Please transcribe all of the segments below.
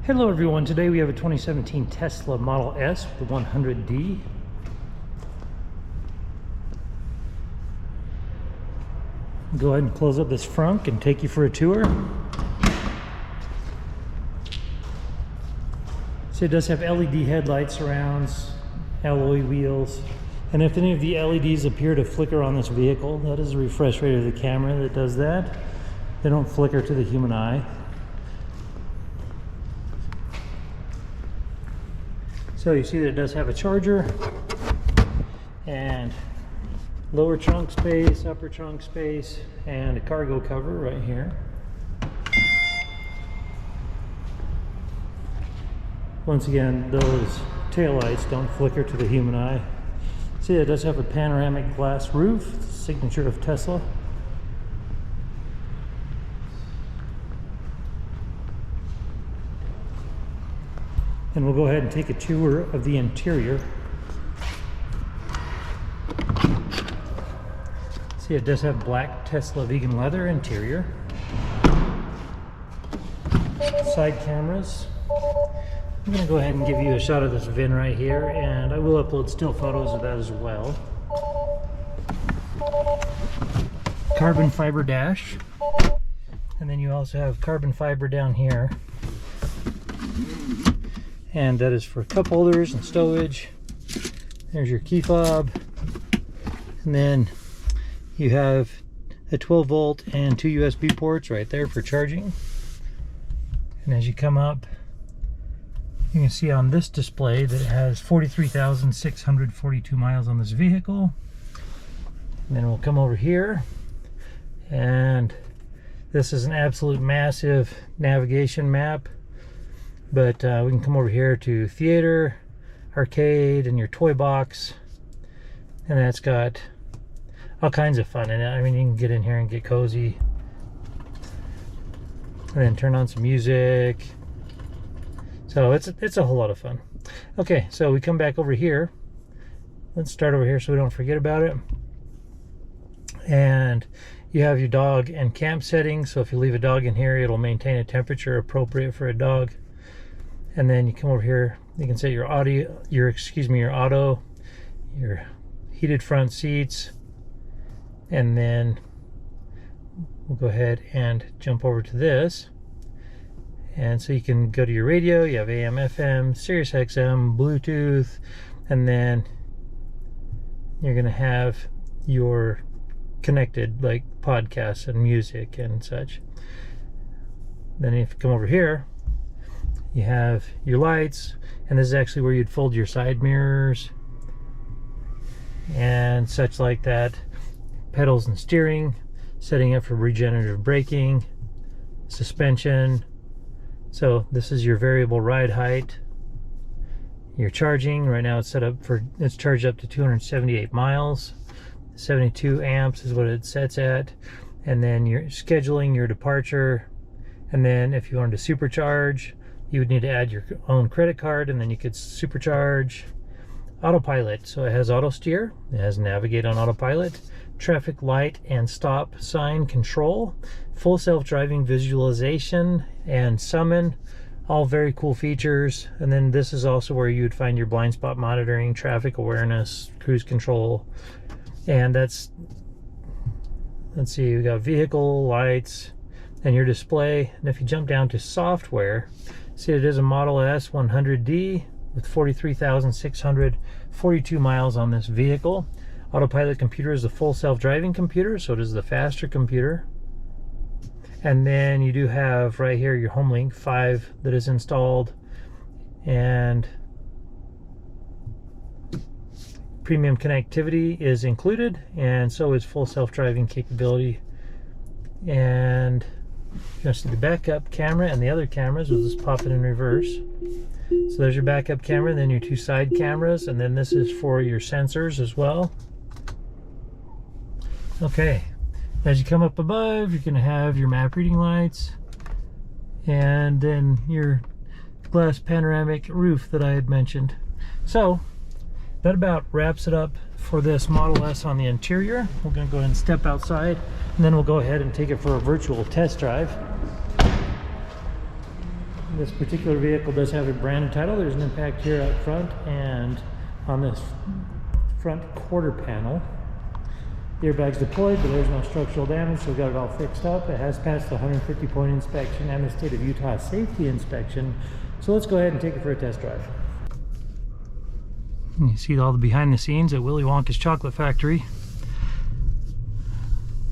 Hello everyone, today we have a 2017 Tesla Model S with the 100D. Go ahead and close up this front and take you for a tour. So it does have LED headlights, surrounds, alloy wheels, and if any of the LEDs appear to flicker on this vehicle, that is a refresh rate of the camera that does that. They don't flicker to the human eye. So you see that it does have a charger and lower trunk space, upper trunk space, and a cargo cover right here. Once again, those taillights don't flicker to the human eye. See, it does have a panoramic glass roof, signature of Tesla. And we'll go ahead and take a tour of the interior. See, it does have black Tesla vegan leather interior. Side cameras. I'm going to go ahead and give you a shot of this VIN right here, and I will upload still photos of that as well. Carbon fiber dash. And then you also have carbon fiber down here. And that is for cup holders and stowage. There's your key fob. And then you have a 12 volt and 2 USB ports right there for charging. And as you come up, you can see on this display that it has 43,642 miles on this vehicle. And then we'll come over here, and this is an absolute massive navigation map. But we can come over here to theater, arcade, and your toy box. And that's got all kinds of fun in it. I mean, you can get in here and get cozy. And then turn on some music. So it's a whole lot of fun. Okay, so we come back over here. Let's start over here so we don't forget about it. And you have your dog and camp settings. So if you leave a dog in here, it'll maintain a temperature appropriate for a dog. And then you come over here, you can set your audio, your auto, your heated front seats, and then we'll go ahead and jump over to this. And so you can go to your radio, you have AM, FM, Sirius XM, Bluetooth, and then you're gonna have your connected like podcasts and music and such. Then if you come over here, you have your lights, and this is actually where you'd fold your side mirrors and such like that. Pedals and steering, setting up for regenerative braking, suspension. So this is your variable ride height. Your charging, right now it's set up for, it's charged up to 278 miles. 72 amps is what it sets at. And then you're scheduling your departure. And then if you wanted to supercharge, you would need to add your own credit card, and then you could supercharge. Autopilot, so it has auto steer, it has navigate on autopilot, traffic light and stop sign control, full self-driving visualization, and summon. All very cool features. And then this is also where you would find your blind spot monitoring, traffic awareness, cruise control. And that's, let's see, we got vehicle lights and your display. And if you jump down to software, see, it is a Model S 100D with 43,642 miles on this vehicle. Autopilot computer is a full self-driving computer, so it is the faster computer. And then you do have right here your HomeLink 5 that is installed, and premium connectivity is included, and so is full self-driving capability. And you're going to see the backup camera and the other cameras. We'll just pop it in reverse. So there's your backup camera, and then your two side cameras, and then this is for your sensors as well. Okay, as you come up above, you're going to have your map reading lights, and then your glass panoramic roof that I had mentioned. So that about wraps it up for this Model S on the interior. We're going to go ahead and step outside, and then we'll go ahead and take it for a virtual test drive. This particular vehicle does have a brand title. There's an impact here up front and on this front quarter panel. The airbag's deployed, but there's no structural damage, so we got it all fixed up. It has passed the 150-point inspection and the state of Utah safety inspection. So let's go ahead and take it for a test drive. And you see all the behind the scenes at Willy Wonka's Chocolate Factory.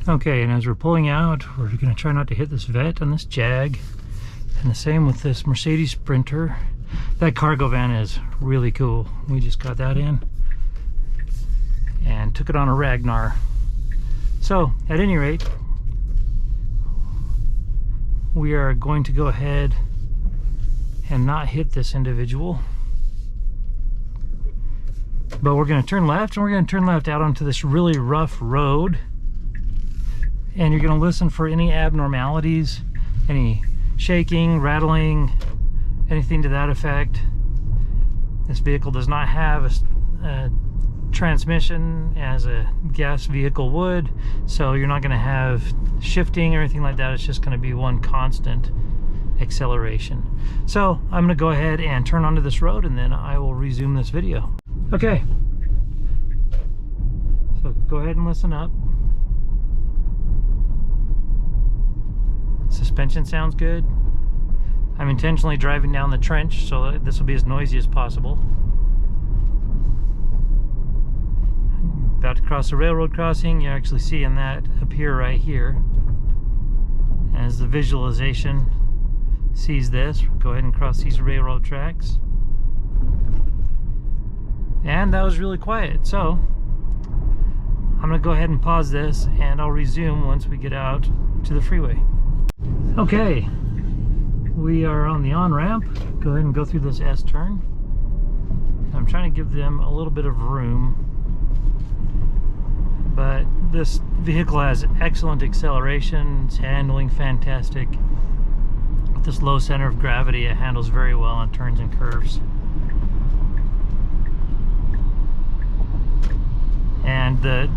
Okay, and as we're pulling out, we're going to try not to hit this vet on this Jag. And the same with this Mercedes Sprinter. That cargo van is really cool. We just got that in and took it on a Ragnar. So, at any rate, we are going to go ahead and not hit this individual. But we're going to turn left, and we're going to turn left out onto this really rough road. And you're going to listen for any abnormalities, any shaking, rattling, anything to that effect. This vehicle does not have a transmission as a gas vehicle would, so you're not going to have shifting or anything like that. It's just going to be one constant acceleration. So I'm going to go ahead and turn onto this road, and then I will resume this video. Okay, so go ahead and listen up. Suspension sounds good. I'm intentionally driving down the trench, so this will be as noisy as possible. About to cross a railroad crossing. You're actually seeing that appear right here. As the visualization sees this, go ahead and cross these railroad tracks. And that was really quiet, so I'm going to go ahead and pause this, and I'll resume once we get out to the freeway. Okay, we are on the on-ramp. Go ahead and go through this S-turn. I'm trying to give them a little bit of room, but this vehicle has excellent acceleration. It's handling fantastic. With this low center of gravity, it handles very well on turns and curves. And the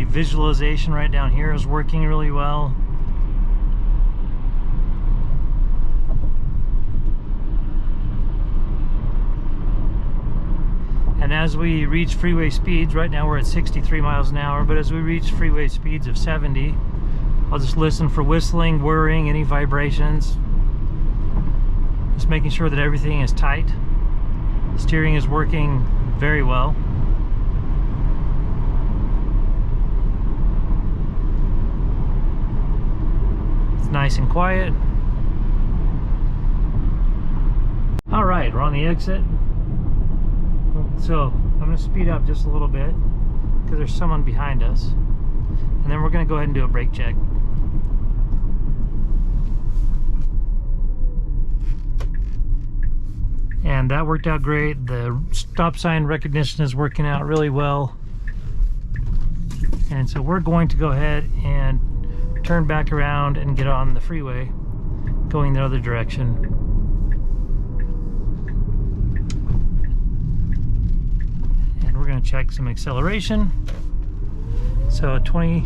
visualization right down here is working really well. And as we reach freeway speeds, right now we're at 63 miles an hour, but as we reach freeway speeds of 70, I'll just listen for whistling, whirring, any vibrations. Just making sure that everything is tight. Steering is working very well. It's nice and quiet. All right, we're on the exit. So I'm going to speed up just a little bit because there's someone behind us, and then we're going to go ahead and do a brake check. And that worked out great. The stop sign recognition is working out really well, and so we're going to go ahead and turn back around and get on the freeway going the other direction. We're going to check some acceleration. So 20,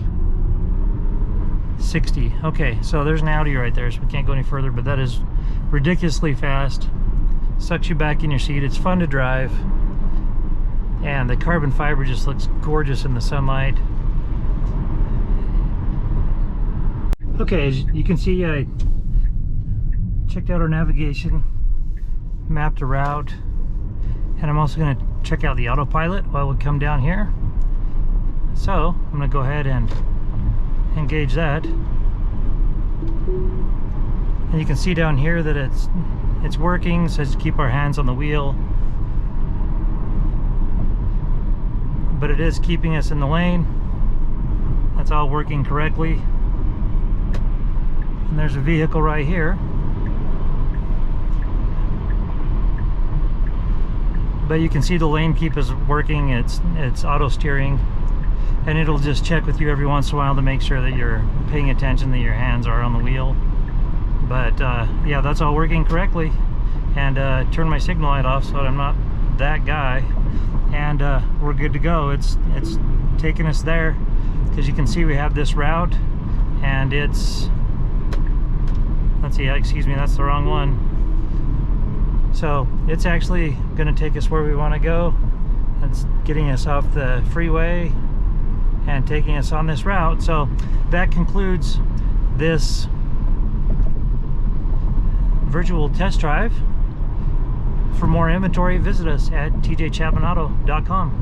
60. Okay, so there's an Audi right there, so we can't go any further, but that is ridiculously fast. Sucks you back in your seat. It's fun to drive. And the carbon fiber just looks gorgeous in the sunlight. Okay, as you can see, I checked out our navigation, mapped a route, and I'm also going to check out the Autopilot while we come down here. So I'm going to go ahead and engage that, and you can see down here that it's working. It says to keep our hands on the wheel, but it is keeping us in the lane. That's all working correctly. And there's a vehicle right here. But you can see the lane keep is working. It's auto steering, and it'll just check with you every once in a while to make sure that you're paying attention, that your hands are on the wheel. But yeah, that's all working correctly. And turn my signal light off so that I'm not that guy, and we're good to go. It's taking us there, because you can see we have this route, and let's fancy. Excuse me, that's the wrong one. So it's actually going to take us where we want to go. It's getting us off the freeway and taking us on this route. So that concludes this virtual test drive. For more inventory, visit us at tjchapmanauto.com.